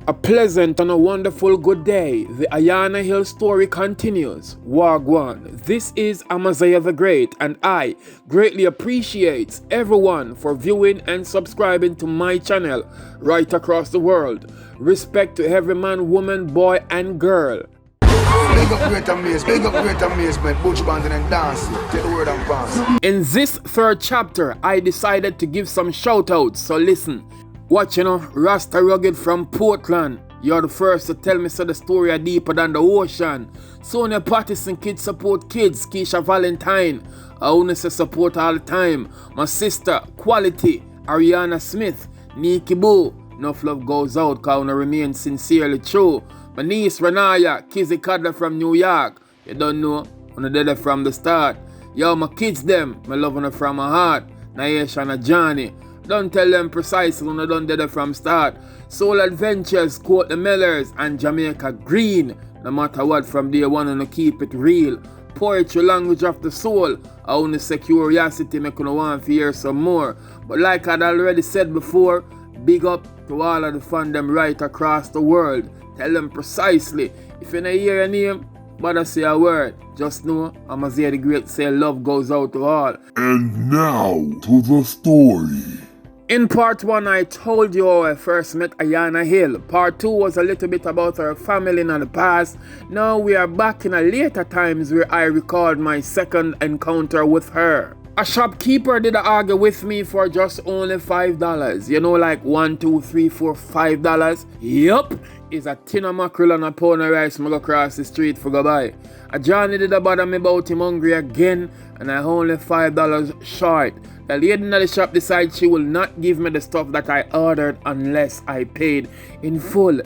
A pleasant and a wonderful good day. The Ayana Hill Story continues. Wagwan. This is Amaziyah The Great, and I greatly appreciate everyone for viewing and subscribing to my channel right across the world. Respect to every man, woman, boy, and girl. Big up great amazement, Butch Banton and dancing. Take the word and pass. In this third chapter, I decided to give some shout outs, so listen. Watch, Rasta Rugged from Portland. You're the first to tell me so the story are deeper than the ocean. Sonia Patterson, Kids Support Kids. Keisha Valentine, I wanna say support all the time. My sister, Quality, Ariana Smith, Nikki Boo. Enough love goes out, cause I wanna remain sincerely true. My niece Renaya, Kizzy Cadler from New York. You don't know, wanna did it from the start. Yo, my kids them, my love wanna from my heart. Nayesh and Johnny. Don't tell them precisely when I done did it from start. Soul Adventures, Quote the Millers, and Jamaica Green. No matter what, from day one, and keep it real. Poetry, language of the soul. I only say curiosity, make you want to hear some more. But like I'd already said before, big up to all of the fandom right across the world. Tell them precisely. If you don't hear a name, but say a word. Just know, Amaziyah The Great say love goes out to all. And now to the story. In part 1, I told you how I first met Ayana Hill. Part 2 was a little bit about her family in the past. Now we are back in a later times where I recalled my second encounter with her. A shopkeeper did argue with me for just only $5. You know, like $1, $2, $3, $4, $5. Yup, is a tin of mackerel and a pound of rice I go across the street for go buy. A Johnny did bother me about him hungry again, and I only $5 short. The lady in the shop decided she will not give me the stuff that I ordered unless I paid in full.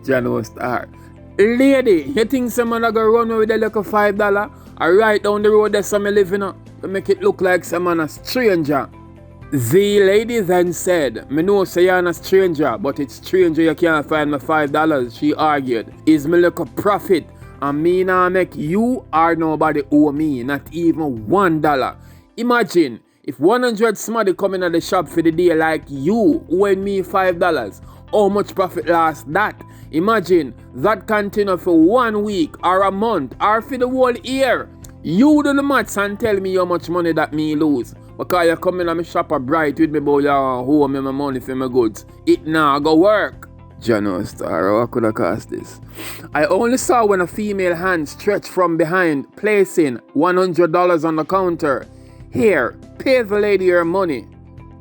John was star. Lady, you think someone are gonna run me with a little $5? I right down the road there some me living up to make it look like someone a stranger. The lady then said, me know say you're a stranger, but it's stranger you can't find me $5, she argued. Is me look a profit, and me now make you or nobody owe me, not even $1. Imagine if 100 somebody come in at the shop for the day like you owing me $5. How much profit lost that? Imagine that continue for 1 week or a month or for the whole year. You do the maths and tell me how much money that me lose. Because you come in and me shop a bright with me about you owe me my money for my goods. It now go work. Jano Star, how could I cost this? I only saw when a female hand stretched from behind, placing $100 on the counter. Here, pay the lady her money.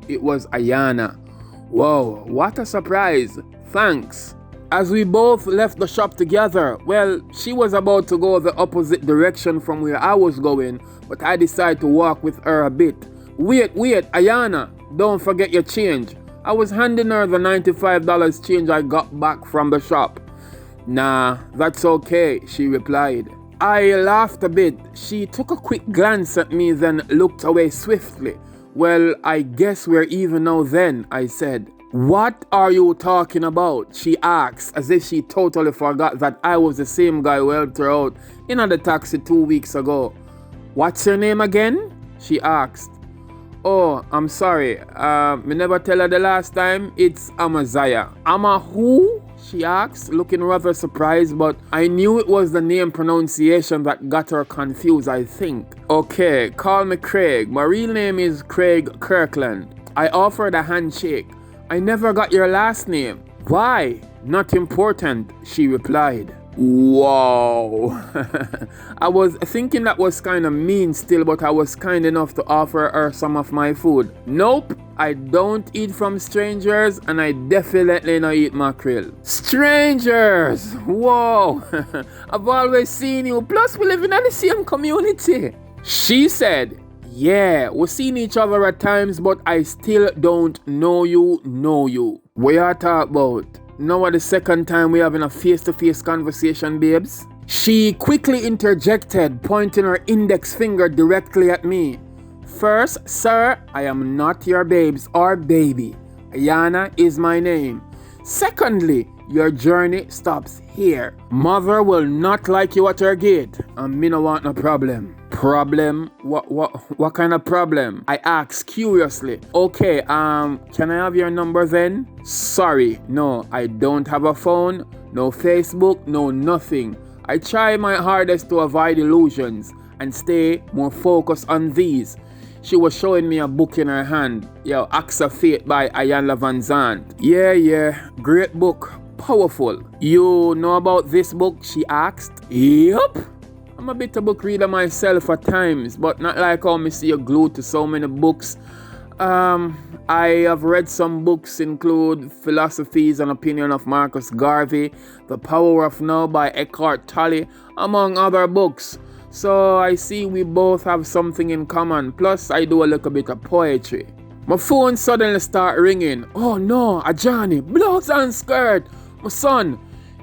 It was Ayana. Whoa, what a surprise. Thanks. As we both left the shop together, well, she was about to go the opposite direction from where I was going, but I decided to walk with her a bit. Wait, Ayana, don't forget your change. I was handing her the $95 change I got back from the shop. Nah, that's okay, she replied. I laughed a bit. She took a quick glance at me, then looked away swiftly. Well, I guess we're even now then, I said. What are you talking about? She asked, as if she totally forgot that I was the same guy who helped her out in the taxi 2 weeks ago. What's your name again? She asked. Oh, I'm sorry. Me never tell her the last time. It's Amaziyah. Ama who? She asked, looking rather surprised, but I knew it was the name pronunciation that got her confused, I think. Okay, call me Craig. My real name is Craig Kirkland. I offered a handshake. I never got your last name. Why? Not important, she replied. Wow. I was thinking that was kind of mean still, but I was kind enough to offer her some of my food. Nope, I don't eat from strangers, and I definitely don't eat mackerel. Strangers! Whoa. I've always seen you, plus we live in the same community. She said, yeah, we've seen each other at times, but I still don't know you. What you talk about? Now the second time we having a face-to-face conversation, babes? She quickly interjected, pointing her index finger directly at me. First, sir, I am not your babes or baby. Ayana is my name. Secondly, Your journey stops here. Mother will not like you at her gate, and me no want no problem. Problem? What kind of problem? I asked curiously. Okay, can I have your number then? Sorry, no, I don't have a phone, no Facebook, no nothing. I try my hardest to avoid illusions and stay more focused on these. She was showing me a book in her hand. Yo, Acts of Faith by Ayana Van Zandt. Yeah, great book. Powerful. You know about this book? She asked. Yup. I'm a bit of a book reader myself at times, but not like how me see you glued to so many books. I have read some books include Philosophies and Opinion of Marcus Garvey, The Power of Now by Eckhart Tolle, among other books. So I see we both have something in common. Plus, I do a little bit of poetry. My phone suddenly start ringing. Oh no, a Johnny, blouse and skirt. My son,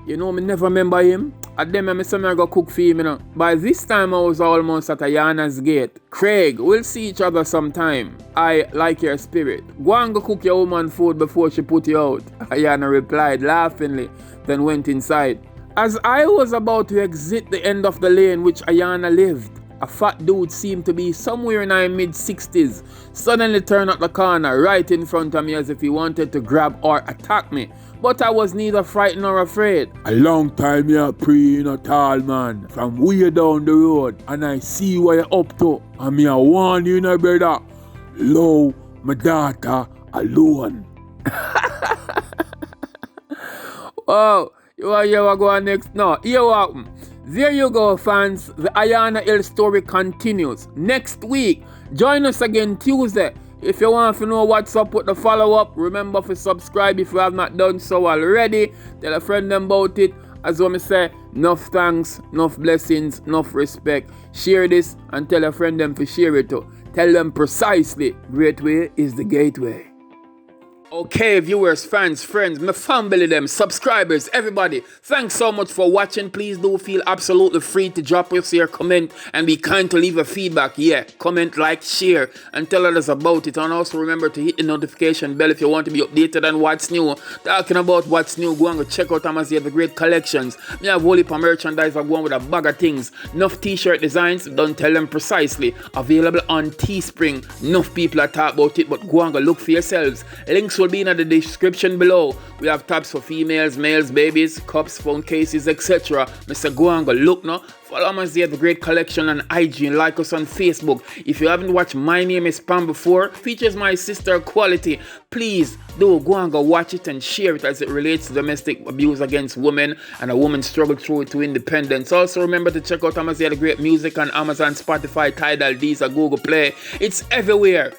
you know me never remember him. At them I say I go cook for him, you know. By this time I was almost at Ayana's gate. Craig, we'll see each other sometime. I like your spirit. Go and go cook your woman food before she put you out. Ayana replied laughingly, then went inside. As I was about to exit the end of the lane which Ayana lived, a fat dude seemed to be somewhere in our mid-60s, suddenly turned at the corner right in front of me as if he wanted to grab or attack me. But I was neither frightened nor afraid. A long time you praying a tall man from way down the road, and I see what you're up to. And me a warn you, no brother. Lo, my daughter alone. Oh, you want to hear what go on next? No, here what happen. There you go, fans. The Ayana Hill story continues. Next week, join us again Tuesday. If you want to know what's up with the follow-up, remember to subscribe if you have not done so already. Tell a friend about it. As I say, enough thanks, enough blessings, enough respect. Share this and tell a friend them to share it too. Tell them precisely, great way is the gateway. Okay, viewers, fans, friends, my family, them, subscribers, everybody, thanks so much for watching. Please do feel absolutely free to drop us your comment and be kind to leave a feedback. Yeah, comment, like, share, and tell others about it. And also remember to hit the notification bell if you want to be updated on what's new. Talking about what's new, go and go check out Amaziyah The Great collections. Me have whole heap of merchandise. I'm going with a bag of things. Enough t-shirt designs, don't tell them precisely. Available on Teespring. Enough people are talking about it, but go and go look for yourselves. Links will be in the description below. We have tabs for females, males, babies, cups, phone cases, etc. Mr. Go and go look now. Follow Amaziyah The Great collection on IG and like us on Facebook. If you haven't watched My Name is Pam before, features my sister Quality. Please do go and go watch it and share it as it relates to domestic abuse against women and a woman's struggle through to independence. Also remember to check out Amaziyah The Great music on Amazon, Spotify, Tidal, Deezer, Google Play. It's everywhere.